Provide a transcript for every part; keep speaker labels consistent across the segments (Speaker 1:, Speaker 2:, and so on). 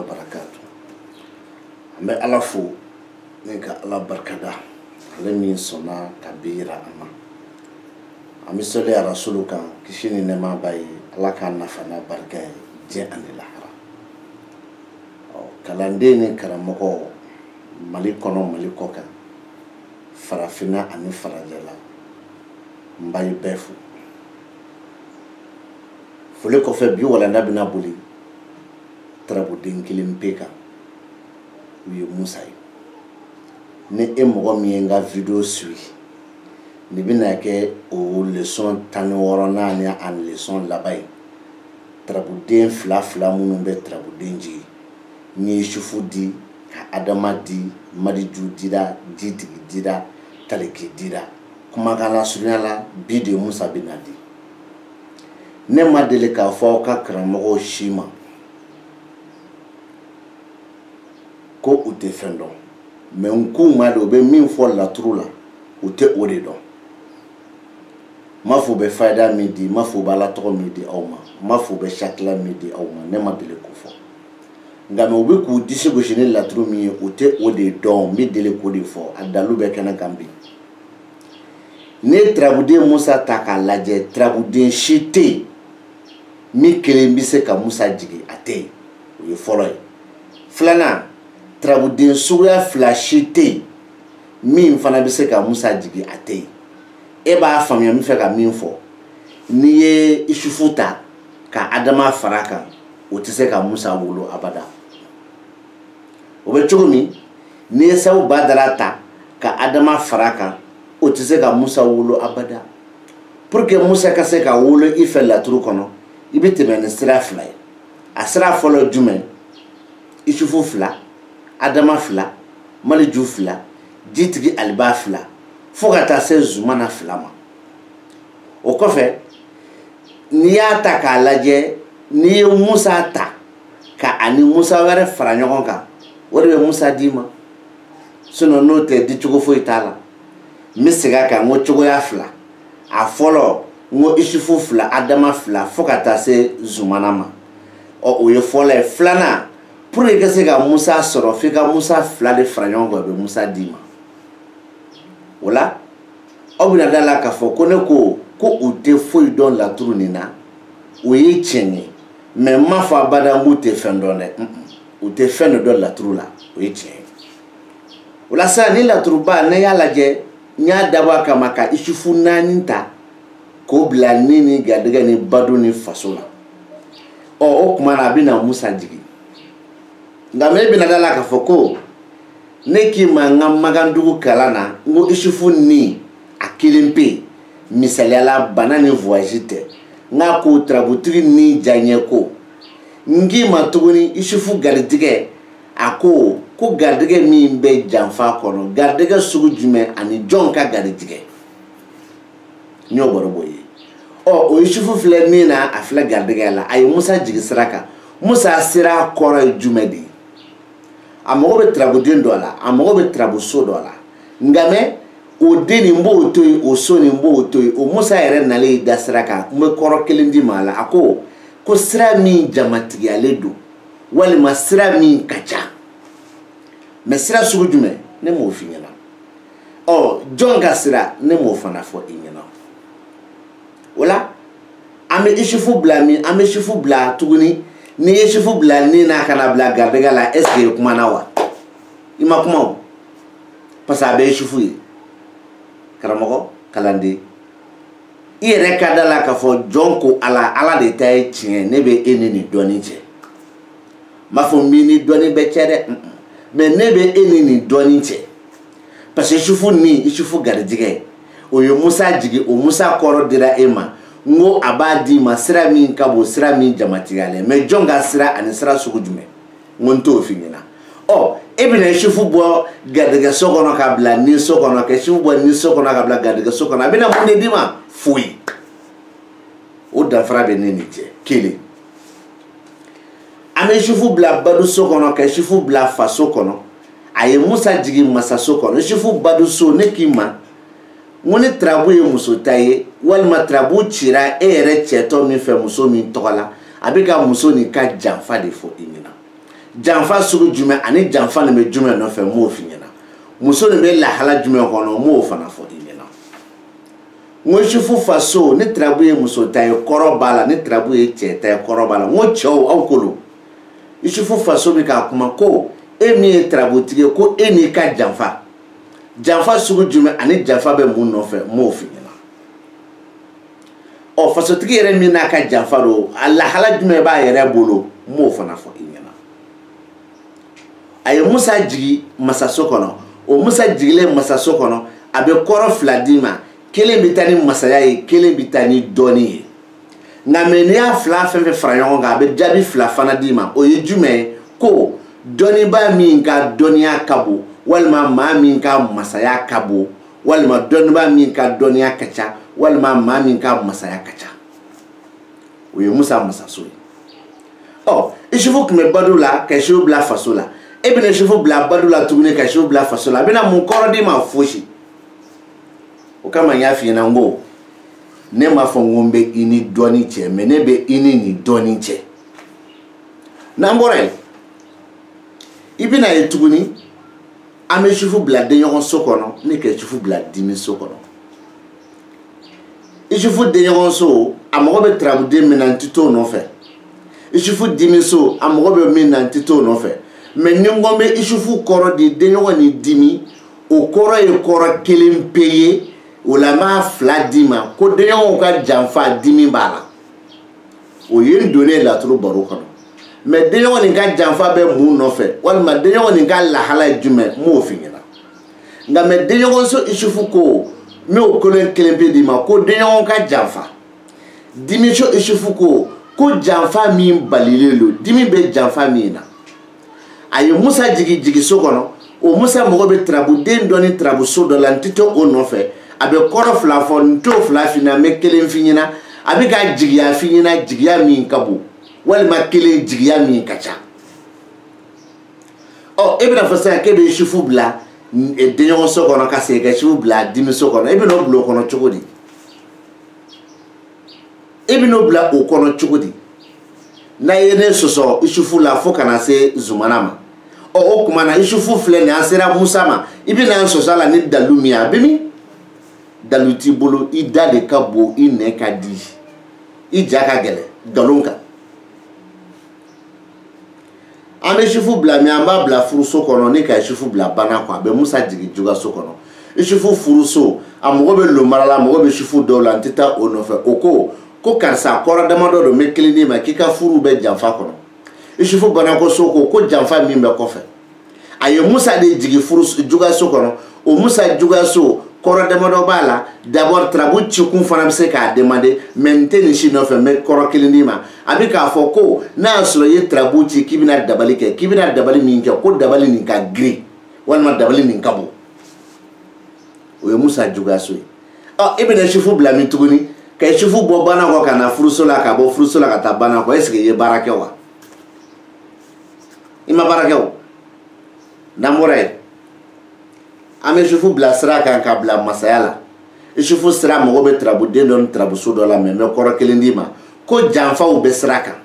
Speaker 1: wabarakatuh. Ambe alafu nika ala barkada lemi sona kabira ama amisole ya rasuluka kishini nema bayi alaka nafana barka je anilahara kalande ni karamoko malikono malikoka farafina ani farajala mbayi befu fule ko fe bi wala nabina buli trabu dinkilim peka wi musay ne emogo mi nga video sui ni bina ke o leçon tani worona ni an leçon labay trabu den fla munu be trabu denji ni shufu di adama di madiju dida didigi dida taliki dida kuma kana sunyala bidi musa binadi ne madele ka fo ka kramo shima ko u te fendo mais nku ma do be min fo la trula u te oredo ma fo be faida midi ma fo bala to midi awma ma fo be shakla midi awma ne madele ko fo ngame obi ku disi go jene la tru mi u te ode don mi dele ko de fo adalu be kana gambi ne trabude musa taka laje trabude shite mi kelembi se ka musa jigi ate u ye folo flana trabude suya flashite min fana bi se ka musa jigi ate e ba famya mi fe ka min fo ni ye ishufuta ka adama faraka o ti se ka musa wolo abada o be chugumi ni saw badarata ka adama faraka o ti se ka musa wolo abada pour que musa ka se ka wolo ife la tru kono ibite men sira fly asra folo jume ishufu fla adama fla maliju fla jitigi alba fla fogata se zumana flama o kofe ni ya ta ka laje ni musa ta ka ani musa were fara nyogon ka wore musa dima sono note di chugo fo itala misiga ka ngo chugo ya fla a folo ngo ishifu fla adama fla fogata se zumana ma o ye fole flana pour que se ka musa soro fika musa fla de fara nyogon be musa dima wala obina dala ka fo ko ne ko u te foi don la trunina o ye chenye mais ma fa bada mu te fendone u te fendo don la trula o ye chenye wala sa ni la truba ne ya laje nya daba kama ka ishifu naninta ko bla nini gadega ni badu ni fasola o kuma na bina musa jigi ngame bina dala ka fo ko neki manga magandugu kalana ngo ishifu ni akilimpe misalela banane voyagite nga ko trabutri ni janye ko ngi matuguni ishifu gardige ako ko gardige mi be janfa kono gardige sugu jume ani jonka gardige nyo boroboye o ishifu fle ni na afla gardige la ay musa jigisraka musa sira koro jumedi amogo be trabudin dola amogo be trabuso dola ngame o deni mbo otoy o soni mbo otoy o musa yere nale dasraka mbe koro kelindi mala ako ko sira mi jamatigi aledo wali ma sira mi kacha me sira sugujume ne mo finyana o jonga sira ne mo fana fo inyana wala ame ishifu bla mi ame ishifu bla tuguni ni ishifu bla ni na kana bla gardega la eske kuma na wa ima kuma pasa be ishifu yi karamoko kalande ire kadala ka fo jonko ala de tay chien nebe enini doni che mafo mini doni be chere me nebe enini doni che parce que chufu ni chufu gardige o yo musa jigi o musa koro dira ema ngo abadi masira min kabo sira min jamatigale me jonga sira ani sira sugujume ngonto finina o ebina chufu bo gardige sokono ka bla ni sokono ke chufu bo ni sokono ka bla gardige sokono abina mo ne dima fui o da frabe ne ni je kele ame chufu bla badu sokono ke chufu bla fa sokono aye musa jigi masa sokono chufu badu so ne kima ngone trabu ye muso taye walma trabu chira ere cheto mi fe muso mi tola abika muso ni ka janfa de fo imina janfa sugu jumɛn ani janfa nin bɛ jumɛn nɔfɛ m'o f'i ɲɛna muso nin bɛ lahala jumɛn kɔnɔ m'o fana fɔ i ɲɛna n ko isufu faso ni tarabu ye muso ta ye kɔrɔ b'a la ni tarabu ye cɛ ta ye kɔrɔ b'a la n ko cɛw aw kolo isufu faso bɛ k'a kuma ko e min ye tarabutigi ye ko e n'i ka janfa janfa sugu jumɛn ani janfa bɛ mun nɔfɛ m'o f'i ɲɛna ɔ fasotigi yɛrɛ min n'a ka janfa do a lahala jumɛn b'a yɛrɛ bolo m'o fana fɔ i ɲɛna a ye musa jigi masaso kɔnɔ o musa jigilen masaso kɔnɔ a bɛ kɔrɔ fila d'i ma kelen bɛ taa ni masaya ye kelen bɛ taa ni dɔɔni ye nka mɛ n'i y'a fila fɛn fɛn fara ɲɔgɔn kan a bɛ jaabi fila fana d'i ma o ye jumɛn ye ko dɔnnibaa min ka dɔnniya ka bon walima maa min ka masaya ka bon walima dɔnnibaa min ka dɔnniya ka ca walima maa min ka masaya ka ca o ye musa masaso ye ɔ isufu tun bɛ badu la ka isufu bila faso la e bɛna isufu bila badu la tuguni ka isufu bila faso la a bɛna mun kɔrɔ d'i ma fosi o kama n y'a f'i ɲɛna n ko ne m'a fɔ n ko n bɛ i ni dɔɔni cɛ mɛ ne bɛ i ni nin dɔɔni cɛ n'an bɔra yen i bɛna ye tuguni an bɛ isufu bila denɲɔgɔn so kɔnɔ ne ka isufu bila dimi so kɔnɔ isufu denɲɔgɔn so a mago bɛ tarabuden min na n tɛ t'o nɔfɛ isufu dimi so a mago bɛ min na n tɛ t'o nɔfɛ mɛ ni n ko n bɛ isufu kɔrɔ di denɲɔgɔn ni dimi o kɔrɔ ye kɔrɔ kelen pe ye o la n b'a fila d'i ma ko denɲɔgɔnw ka janfa dimi b'a la o ye n donnen laturu baro kɔnɔ mɛ denɲɔgɔn nin ka janfa bɛ mun nɔfɛ walima denɲɔgɔn nin ka lahala ye jumɛn m'o f'i ɲɛna nka mɛ denɲɔgɔn so isufu ko n b'o kolon kelen pe d'i ma ko denɲɔgɔn ka janfa dimi so isufu ko janfa min balilen don dimi bɛ janfa min na a ye musa jigi so kɔnɔ o musa mago bɛ tarabuden dɔ ni tarabuso dɔ la n tɛ to o nɔfɛ a bɛ kɔrɔ fila fɔ n t'o fila f'i ɲɛna n bɛ kelen f'i ɲɛna a bɛ ka jigiya f'i ɲɛna jigiya min ka bon walima kelen jigiya min ka ca ɔ e bɛna fɔ sisan k'e bɛ isufu bila denɲɔgɔn so kɔnɔ ka segin ka isufu bila dimi so kɔnɔ e bɛ n'o bila o kɔnɔ cogo di e bɛ n'o bila o kɔnɔ cogo di n'a ye ne sɔsɔ isufu la fo kana se zumana ma ɔ o tuma na isufu filɛ nin an sera musa ma i bɛ na sɔsɔ la ni dalu min ye a bɛ min dalu t'i bolo i da de ka bon i nɛ ka di i ja ka gɛlɛn nkalon kan an bɛ isufu bila min an b'a bila furuso kɔnɔ ne ka isufu bila bana kɔ a bɛ musa jigin jugaso kɔnɔ isufu furuso a mago bɛ lomara la a mago bɛ isufu dɔw la n tɛ taa o nɔfɛ o ko karisa kɔrɔ damadɔ don n bɛ kelen d'i ma k'i ka furu bɛ janfa kɔnɔ isufu banako so ko janfa min bɛ kɔfɛ a ye musa de jigin jugaso kɔnɔ o musa jugaso kɔrɔ damadɔ b'a la d'abord tarabu cikun fana bɛ se k'a demander mɛ n tɛ nin si nɔfɛ n bɛ kɔrɔ kelen d'i ma a bɛ k'a fɔ ko n'a y'a sɔrɔ i ye tarabu ci k'i bɛna dabali kɛ k'i bɛna dabali min kɛ ko dabali nin ka girin walima dabali nin ka bon o ye musa jugaso ye ɔ e bɛna isufu bila min tuguni ka isufu bɔ bana kɔ ka na furuso la ka bɔ furuso la ka taa bana kɔ est-ce que i ye baara kɛ wa i ma baara kɛ o n'an bɔra yen an bɛ isufu bila sira kan ka bila masaya la isufu sira mago bɛ tarabuden dɔ ni tarabuso dɔ la mɛ n bɛ kɔrɔ kelen d'i ma ko janfaw bɛ sira kan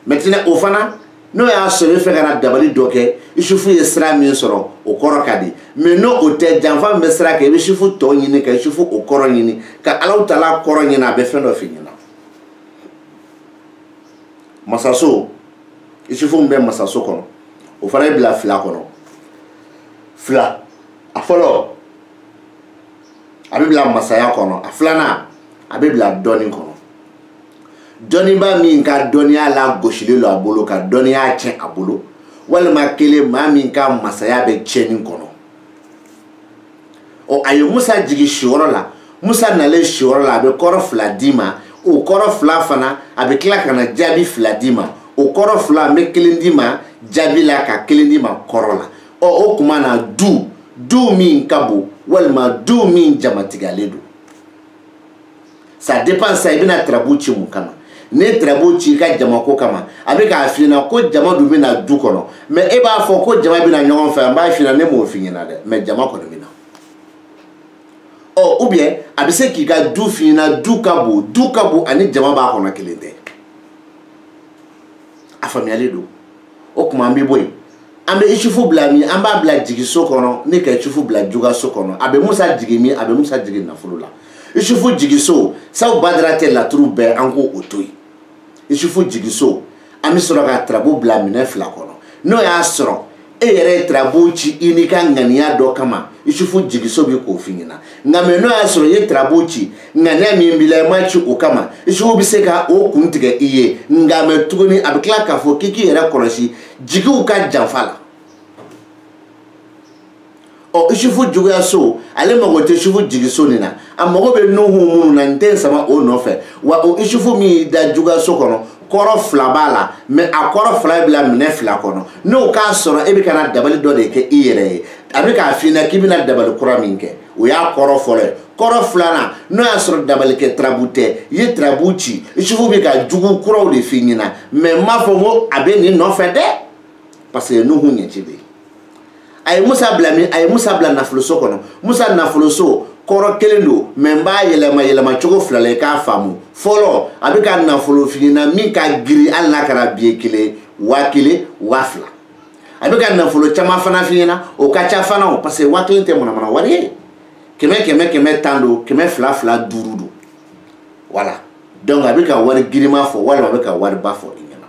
Speaker 1: maintenant o fana n'o y'a sɔrɔ i fɛ ka na dabali dɔ kɛ isufu ye sira min sɔrɔ o kɔrɔ ka di mɛ n'o o tɛ janfa min bɛ sira kan i bɛ isufu tɔ ɲini ka isufu o kɔrɔ ɲini ka Alahu Taala kɔrɔ ɲini a bɛ fɛn dɔ f'i ɲɛna masaso isufu min bɛ masaso kɔnɔ o fana ye bila fila kɔnɔ fila a fɔlɔ a bɛ bila masaya kɔnɔ a filanan a bɛ bila dɔɔni kɔnɔ dɔɔniba min ka dɔɔniya la gosilen don a bolo ka dɔɔniya tiɲɛ a bolo walima kelen maa min ka masaya bɛ tiɲɛni kɔnɔ ɔ a ye musa jigin siyɔrɔ la musa nalen siyɔrɔ la a bɛ kɔrɔ fila d'i ma o kɔrɔ fila fana a bɛ tila ka na jaabi fila d'i ma o kɔrɔ fila n bɛ kelen d'i ma jaabi la ka kelen d'i ma kɔrɔ la ɔ o tuma na du min ka bon walima du min jamatigɛlen don ça dépend sa i bɛna tarabu ci mun kama ne tarabu ci i ka jamako kama a bɛ k'a f'i ɲɛna ko jama dun bɛna du kɔnɔ mɛ e b'a fɔ ko jama bɛna ɲɔgɔn fɛ an b'a f'i ɲɛna ne m'o f'i ɲɛna dɛ mɛ jama kɔni bɛna ɔ ou bien a bɛ se k'i ka du f'i ɲɛna du ka bon ani jama b'a kɔnɔ kelen tɛ a faamuyalen don o kuma an bi boy an be isufu bla mi an ba bla jigi so kono ne ka isufu bla juga so kono abe musa jigi mi abe musa jigi nafolo la isufu jigi so saw badrate la turu be an ko otoyi isufu jigi so an mi soro ka trabo bla mi ne fla kono no ya soro e yere trabo ci inika ngania do kama isufu jigi so bi ko finyina ngame no ya soro ye trabo ci ngania mi mbila ma ci o kama isufu bi se ka o kuntiga iye ngame tuguni abikla ka fo kiki yere koroshi jigi u ka janfala o isufu juguya so ale mago te isufu jigi so nina amago be no hu munu na nten sama o no fe wa o isufu mi da juguya so kono koro fla bala me akoro fla bila mine fla kono no ka soro e bi kana dabali do de ke iyere abi ka fina kibina dabali kura minke o ya koro fole koro fla na no ya soro dabali ke trabute ye trabuchi isufu bi ka jugu kura o de finina me mafo mo abe ni no fe de parce que no hu nyechibe ay musa bla nafolo so kono musa nafolo so koro kelendo memba yelema chogo flale ka famu folo abika nafolo finina mi ka giri alla kara biekile wakile wafla abika nafolo chama fana finina o kacha fana o parce wakile te mona wari keme tando keme fla durudu voilà donc abika wari girima fo wala abika wari bafo ingena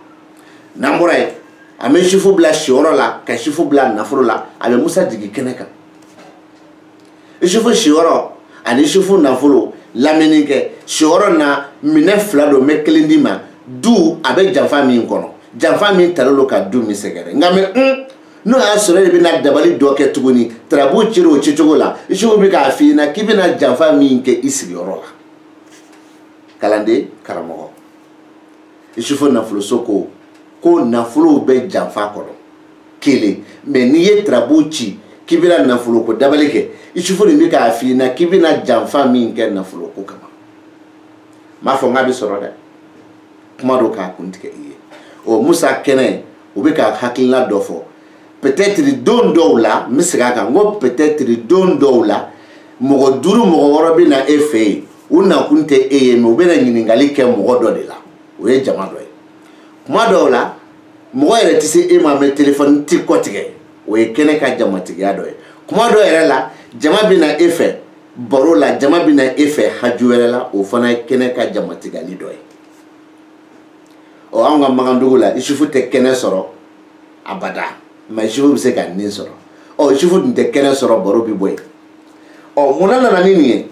Speaker 1: namboray ame shifu bla shioro la ka shifu bla nafolo la abe musa jigi keneka shifu shioro ani shifu nafolo lamenike shioro na mine flado me kelindima du abe janfa min kono janfa min talolo ka du mi segere ngame no ya sore bi na dabali doke tuguni trabu chiro chichogola shifu bi ka fi na kibina janfa min ke isirioro la kalande karamo shifu nafolo soko ko nafolo be janfa kono kele me ni ye trabuchi kibira nafolo ko dabaleke isufu ni ka afina kibina janfa min ke nafolo ko kama ma fo ngabi soro de kuma do ka kuntike iye o musa kene o be ka hakilna dofo peut-être don doula misga ka ngo peut-être don doula mo duru mo worobi na efe una kunte eye mo be na nyiningali ke mo do de la o ye jama do kuma do la mo yere tisi e ma me téléphone ti kotige o ye kene ka jama tiga do kuma do yere la jama bina efe boro la jama bina efe hajuwere la o fana kene ka jama tiga li do o anga magandugo la isufu te kene soro abada ma isufu se ka ni soro o isufu te kene soro boro bi boy o munana na nini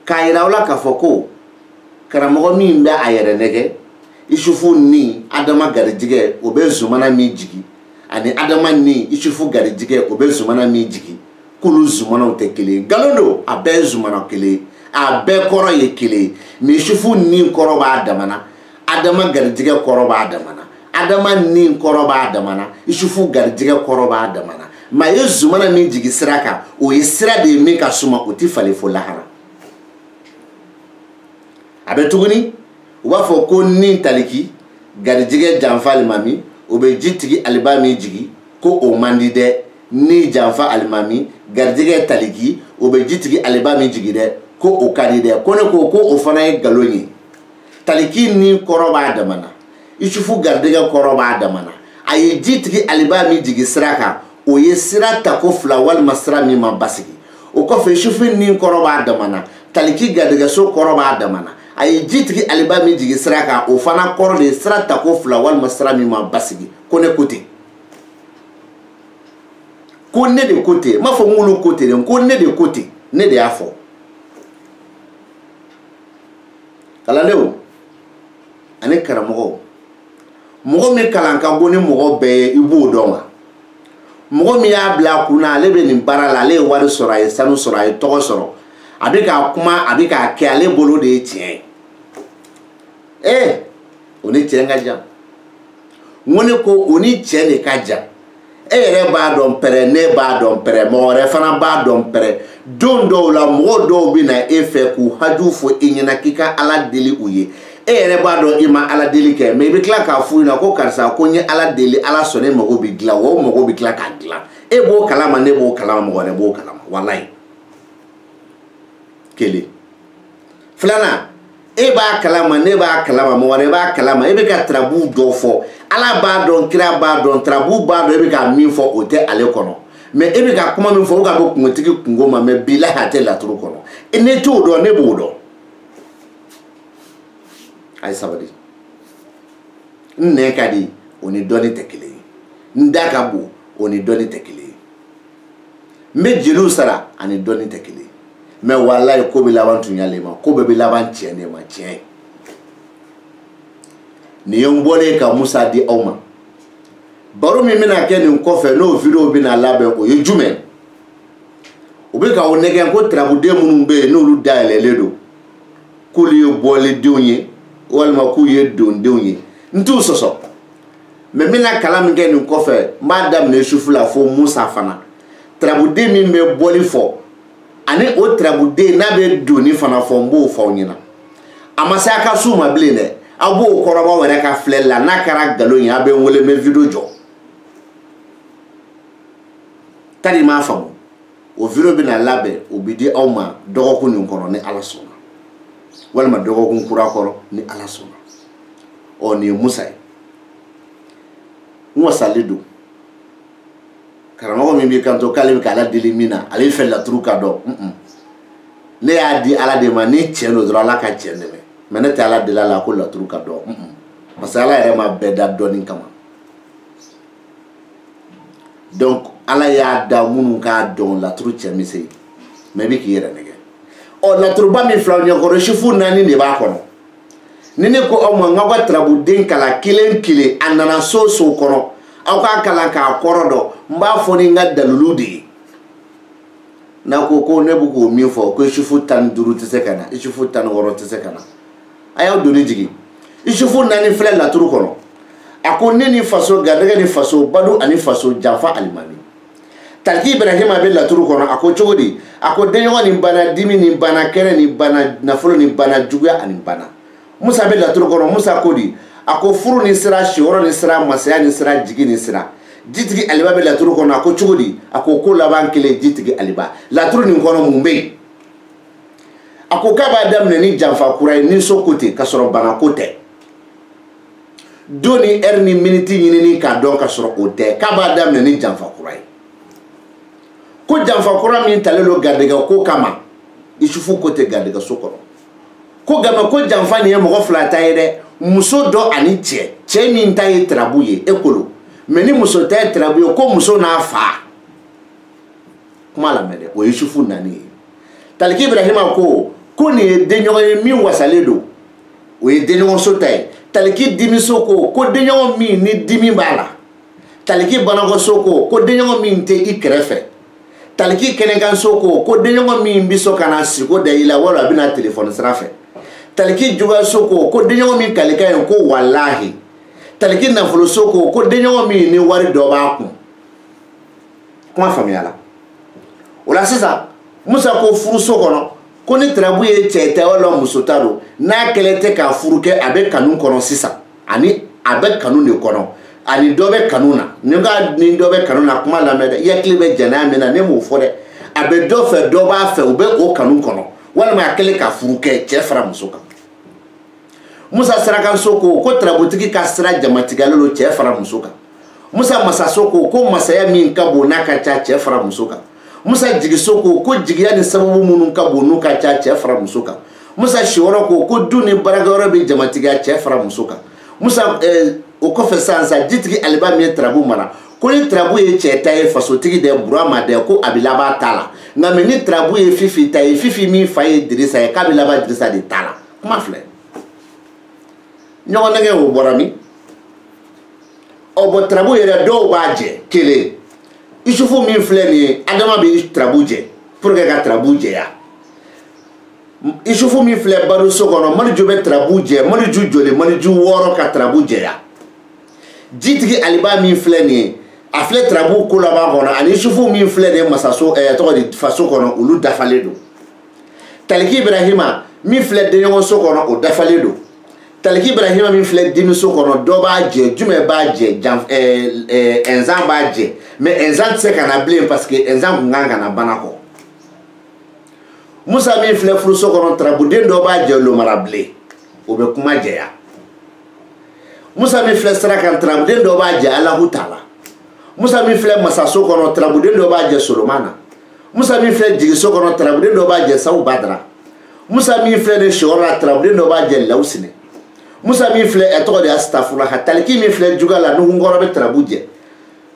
Speaker 1: ka ira wala ka foko karamogo mi mbe ayere nege isufu ni adama garijige obe zumana mi jigi ani adama ni isufu garijige obe zumana mi jigi kulu zumana te kele galondo abe zumana kele abe koro ye kele mi isufu ni koro ba adamana adama garijige koro ba adamana adama ni koro ba adamana isufu garijige koro ba adamana ma ye zumana mi jigi siraka o ye sira de mi ka suma o ti fale fo lahara abe tuguni uba fo ko ni taliki garijige janfal mami obe jitigi albami jigi ko o mandide ni janfa almami garijige taliki obe jitigi albami jigi de ko o kadide ko ne ko o fana e galoni taliki ni koroba adamana isufu garijige koroba adamana ayi jitigi albami jigi siraka o ye sirata ko fla wal masra mi ma basigi o ko fe isufu ni koroba adamana taliki garijige so koroba adamana ay jitigi albami jigi siraka o fana koro de sirata ko fla wal masra mi ma basigi ko ne de côté ma fo ngulu côté de ko ne de côté ne de afo kala lewo ane karamogo mogo mi kalanka boni mogo be ibu donga mogo mi ya bla kuna ale be ni barala ale wari sora e sanu sora e togo soro abika kuma abika ke ale bolo de tien oni tien ga jam ngone ko oni tien de ka jam re ba don pere ne ba don pere mo re fana ba don pere don do la mo do bi na efe ku haju fo inyina kika ala deli uye re ba do ima ala deli ke me bi kla ka fu na ko karsa ko nye ala deli ala sone mo go bi gla wo mo go bi kla ka gla bo kalama ne bo kalama mo ne bo kalama wallahi kele flana e b'a kalama ne b'a kalama mɔgɔ wɛrɛ b'a kalama e bɛ ka tarabu dɔ fɔ ala b'a dɔn kira b'a dɔn tarabu b'a dɔn e bɛ ka min fɔ o tɛ ale kɔnɔ mais e bɛ ka kuma min fɔ o ka bɔ kuntigi kungo ma mais bilahi a tɛ laturu kɔnɔ ne t'o dɔn ne b'o dɔn a ye sabali n nɛn ka di o ni dɔnni tɛ kelen ye n da ka bon o ni dɔnni tɛ kelen ye n bɛ jeliw sara ani dɔnni tɛ kelen ye mais wallahi ko bɛ laban tuɲalen ma ko bɛɛ bɛ laban tiɲɛ de ma tiɲɛ nin ye n bɔlen ka Musa di aw ma baro min bɛna kɛ nin kɔfɛ n'o video bɛna labɛn o ye jumɛn u bɛ ka o nɛgɛn ko tarabuden minnu bɛ yen n'olu dayɛlɛlen don k'olu ye bɔlendenw ye walima k'u ye dondenw ye n t'u sɔsɔ mais n bɛna kalan min kɛ nin kɔfɛ n b'a daminɛ sufu la fo Musa fana tarabuden min bɛ bɔli fɔ ani o tarabuden n'a bɛ doni fana fɔ n b'o fɔ aw ɲɛna a ma se a ka su ma bilen dɛ aw b'o kɔrɔbaw yɛrɛ ka filɛli la n'a kɛra nkalon ye a bɛ n wele n bɛ video jɔ tari m'a faamu o video bɛna labɛn o bɛ di aw ma dɔgɔkun nin kɔnɔ ni ala sɔnna walima dɔgɔkun kura kɔrɔ ni ala sɔnna ɔ nin ye Musa ye n wasalen don karamɔgɔ min b'i kanto k'ale bɛ k'ala deli min na ale fɛ laturu ka dɔn ne y'a di ala de ma ni tiɲɛ don dɔrɔn ala ka tiɲɛ dɛmɛ mais ne tɛ ala deli a la ko laturu ka dɔn parce que ala yɛrɛ ma bɛɛ da dɔɔni kama donc ala y'a da minnu k'a dɔn laturu cɛ mise ye mais i bɛ k'i yɛrɛ nɛgɛ ɔ laturuba min filɛ aw ɲɛkɔrɔ sifu 4 de b'a kɔnɔ ni ne ko aw ma n k'aw ka tarabuden kalan kelen kelen a nana so so kɔnɔ aw k'a kalan k'a kɔrɔ dɔn n b'a fɔ ni n ka dalilu de ye n'a ko ne bɛ k'o min fɔ ko sifu 15 tɛ se ka na sifu 16 tɛ se ka na a y'aw doni jigin sifu 4 filɛ laturu kɔnɔ a ko ne ni faso garijɛgɛ ni faso badu ani faso janfa alimami Taliki Ibrahima bɛ laturu kɔnɔ a ko cogo di a ko denɲɔgɔn nin bana dimi nin bana kɛnɛ nin bana nafolo nin bana juguya ani bana Musa bɛ laturu kɔnɔ Musa ko di a ko furu ni sira siyɔrɔ ni sira masaya ni sira jigi ni sira jitigi aliba bɛ laturu kɔnɔ a ko cogo di a ko laban kelen jitigi aliba laturu nin kɔnɔ mun bɛ yen a ko k'a b'a daminɛ ni janfa kura ye ni so ko ten ka sɔrɔ bana ko tɛ don ni heure ni minute ɲinini k'a dɔn ka sɔrɔ o tɛ k'a b'a daminɛ ni janfa kura ye ko janfa kura min talen don garijɛgɛ ko kama isufu ko tɛ garijɛgɛ so kɔnɔ ko gama ko janfa nin ye mɔgɔ fila ta ye dɛ muso dɔ ani cɛ min ta ye tarabu ye e kolo mais ni muso ta ye tarabu ye ko muso n'a fa kuma lamɛn dɛ o ye isufu 4 ye Taliki Ibrahima ko nin ye denɲɔgɔn ye min wasalen don o ye denɲɔgɔn so ta ye Taliki dimiso ko denɲɔgɔn min ni dimi b'a la Taliki banakɔso ko denɲɔgɔn min tɛ i kɛrɛfɛ Taliki kɛnɛkanso ko denɲɔgɔn min bɛ so ka na siko da i la wala a bɛna telefɔni sira fɛ Taliki juguyaso ko denɲɔgɔn min kalika ye ko walahi Taliki nafoloso ko denɲɔgɔn min ni wari dɔ b'a kun kuma faamuyala o la sisan Musa ko furuso kɔnɔ ko ni tarabu ye cɛ ta wala muso ta don n'a kɛlɛ tɛ k'a furu kɛ a bɛ kanu kɔnɔ sisan ani a bɛ kanu de kɔnɔ ani dɔ bɛ kanu na ni dɔ bɛ kanu na kuma lamɛn dɛ i hakili bɛ jɛnɛya min na ne m'o fɔ dɛ a bɛ dɔ fɛ dɔ b'a fɛ u bɛ o kanu kɔnɔ walima a kɛlen ka furu kɛ cɛ fara muso kan Musa sarakanso ko tarabutigi ka sira jamatigɛlen don cɛ fara muso kan Musa masaso ko masaya min ka bon n'a ka ca cɛ fara muso kan Musa jigiso ko jigiya ni sababu minnu ka bon n'u ka ca cɛ fara muso kan Musa siyɔrɔ ko du ni baarakɛyɔrɔ bɛ jamatigiya cɛ fara muso kan Musa o kɔfɛ sisan jitigi aliba min ye tarabu mara ko ni tarabu ye cɛ ta ye fasotigi dɛ Burama dɛ ko a bɛ laban ta la nka mais ni tarabu ye Fifi ta ye Fifi min fa ye Dirisa ye k'a bɛ laban Dirisa de ta la kuma filɛ ɲɔgɔn nɛgɛ o bɔra min ɔ bɔn tarabu yɛrɛ dɔw b'a jɛ kelen Isufu min filɛ nin ye Adama bɛ tarabu jɛ pour que ka tarabu jɛya Isufu min filɛ baro so kɔnɔ Maniju bɛ tarabu jɛ Maniju joli Maniju 6 ka tarabu jɛya jitigi aliba min filɛ nin ye a filɛ tarabu ko laban kɔnɔ ani Isufu min filɛ nin ye masaso tɔgɔ di faso kɔnɔ olu dafalen don Taliki Ibrahima min filɛ denɲɔgɔnso kɔnɔ o dafalen don Taliki Ibrahima min filɛ dimiso kɔnɔ dɔ b'a jɛ jumɛn b'a jɛ ɛnzan b'a jɛ mais ɛnzan tɛ se ka na bilen parce que ɛnzan kun kan ka na bana kɔ Musa min filɛ furuso kɔnɔ tarabuden dɔ b'a jɛ lomara bilen o be kuma jɛya Musa min filɛ sira kan tarabuden dɔ b'a jɛ Alahu Taala Musa min filɛ masaso kɔnɔ tarabuden dɔ b'a jɛ Solomana Musa min filɛ jigiso kɔnɔ tarabuden dɔ b'a jɛ Sawu Badara Musa min filɛ ne shɔrɔ la tarabuden dɔ b'a jɛ Lawusine Musa min filɛ tɔgɔ de astafurlah taliki min filɛ juga la nuhunkɔrɔ bɛ tarabu jɛ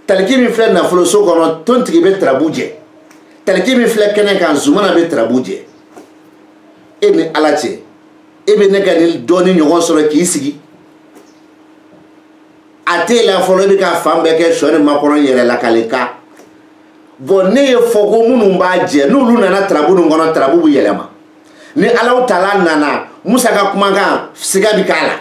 Speaker 1: taliki min filɛ nafoloso kɔnɔ tontigi bɛ tarabu jɛ taliki min filɛ kɛnɛ kan zumana bɛ tarabu jɛ e ni Ala cɛ e bɛ ne ka ni dɔɔni ɲɔgɔn sɔrɔ k'i sigi a tɛ la fɔlɔ e bɛ ka fan bɛɛ kɛ sɔ ni makɔrɔ yɛrɛ la k'ale ka bon ne ye fɔ ko minnu b'a jɛ n'olu nana tarabu nin kɔnɔ tarabu bɛ yɛlɛma ni Alahu Taala nana Musa ka kumakan siga bi k'a la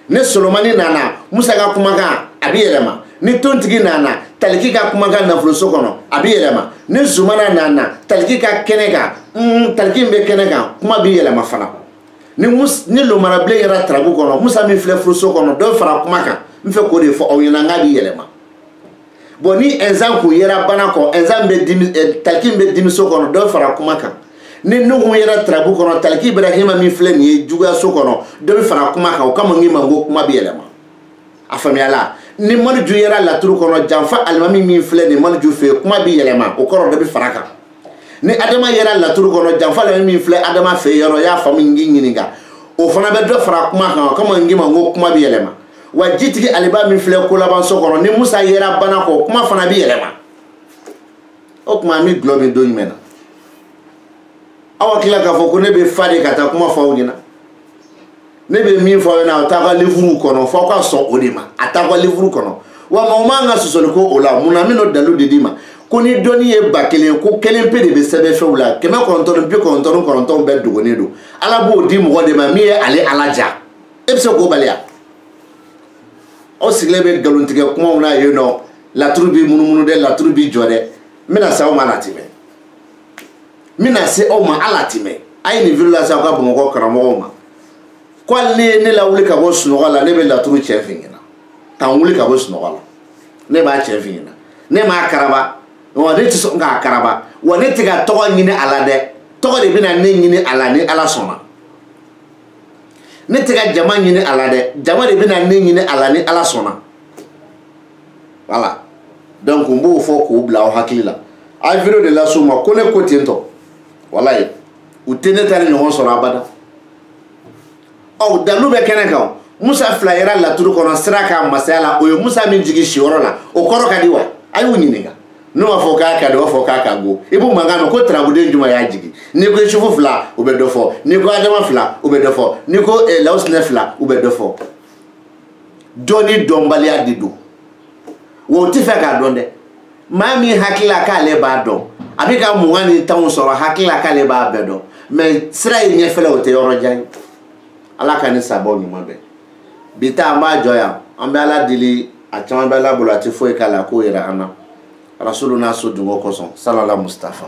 Speaker 1: ni Solomani nana Musa ka kumakan a bi yɛlɛma ni tontigi nana taliki ka kumakan nafoloso kɔnɔ a bi yɛlɛma ni zumana nana taliki ka kɛnɛ kan taliki bɛ kɛnɛ kan kuma bi yɛlɛma fana ni lomarabilen yɛrɛ tarabu kɔnɔ Musa min filɛ furuso kɔnɔ dɔ fara kuma kan n fɛ k'o de fɔ aw ɲɛna n k'a bi yɛlɛma bon ni ɛnzan kun yera bana kɔ ɛnzan bɛ taliki bɛ dimiso kɔnɔ dɔ fara kuma kan ni Nuhu yɛrɛ tarabu kɔnɔ taliki Ibrahima min filɛ nin ye juguyaso kɔnɔ dɔ bɛ fara kuma kan o kama n k'i ma ko kuma bɛ yɛlɛma a faamuyala ni Maniju yɛrɛ laturu kɔnɔ janfa alimami min filɛ nin Maniju fɛ yen kuma bɛ yɛlɛma o kɔrɔ dɔ bɛ fara kan ni Adama yɛrɛ laturu kɔnɔ janfa alimami min filɛ Adama fɛ yen yɔrɔ y'a faamu n k'i ɲininka o fana bɛ dɔ fara kuma kan o kama n k'i ma ko kuma bɛ yɛlɛma wa jitigi aliba min filɛ ko laban so kɔnɔ ni Musa yɛrɛ bana kɔ kuma fana bɛ yɛlɛma o kuma an bɛ gulɔ min don jumɛn na aw hakilila k'a fɔ ko ne bɛ fa de ka taa kuma fɔ aw ɲɛna ne bɛ min fɔ aw ɲɛna a t'a ka livre kɔnɔ f'aw ka sɔn o de ma a t'a ka livre kɔnɔ wa maa man ka sɔsɔli ko o la mun na n bɛna o dalu de d'i ma ko ni dɔnni ye 1000 ko 1 pe de bɛ sɛbɛnfɛnw la 999 bɛɛ dogonen don Ala b'o di mɔgɔ de ma min ye ale Ala ja e bɛ se k'o bali wa aw sigilen bɛ nkalontigɛ kumaw na yen nɔ laturu b'i munumunu dɛ laturu b'i jɔ dɛ n bɛna se aw ma la tɛmɛ n bɛna se aw ma ala tɛmɛ a ye nin video lase aw ka Bamakɔ karamɔgɔw ma ko hali ne ye ne lawuli ka bɔ sunɔgɔ la ne bɛ laturu cɛ f'i ɲɛna k'an wuli ka bɔ sunɔgɔ la ne b'a cɛ f'i ɲɛna ne m'a karaba wa ne tɛ sɔn k'a karaba wa ne tɛ ka tɔgɔ ɲini a la dɛ tɔgɔ de bɛna ne ɲini a la ni Ala sɔnna ne tɛ ka jama ɲini a la dɛ jama de bɛna ne ɲini a la ni Ala sɔnna voilà donc n b'o fɔ k'o bila aw hakili la a ye video de lase u ma ko ne ko ten tɔ walayi u tɛ ne ta ni ɲɔgɔn sɔrɔ abada ɔ dalu bɛ kɛnɛ kan Musa fila yɛrɛ laturu kɔnɔ sira k'a masaya la o ye Musa min jigin siyɔrɔ la o kɔrɔ ka di wa a y'u ɲininka n'u b'a fɔ k'a ka di u b'a fɔ k'a ka go i b'u mankan mɛn ko tarabuden jumɛn y'a jigin n'i ko Yusufu fila u bɛ dɔ fɔ n'i ko Adama fila u bɛ dɔ fɔ n'i ko Lawusinɛ fila u bɛ dɔ fɔ dɔnni dɔnbaliya de don wa o tɛ fɛ k'a dɔn dɛ maa min hakili la k'ale b'a dɔn a bɛ ka 20 ni 10 sɔrɔ hakili la k'ale b'a bɛɛ dɔn mais sira ye ɲɛfɛla o tɛ yɔrɔ jan ye Ala ka ni sababu ɲuman bɛɛ bi ta an b'a jɔ yan an bɛ Ala deli a caman bɛ Ala bolo a tɛ foyi k'a la k'o yɛrɛ an na Rasulu n'a so dungo kosɔn salala Mustafa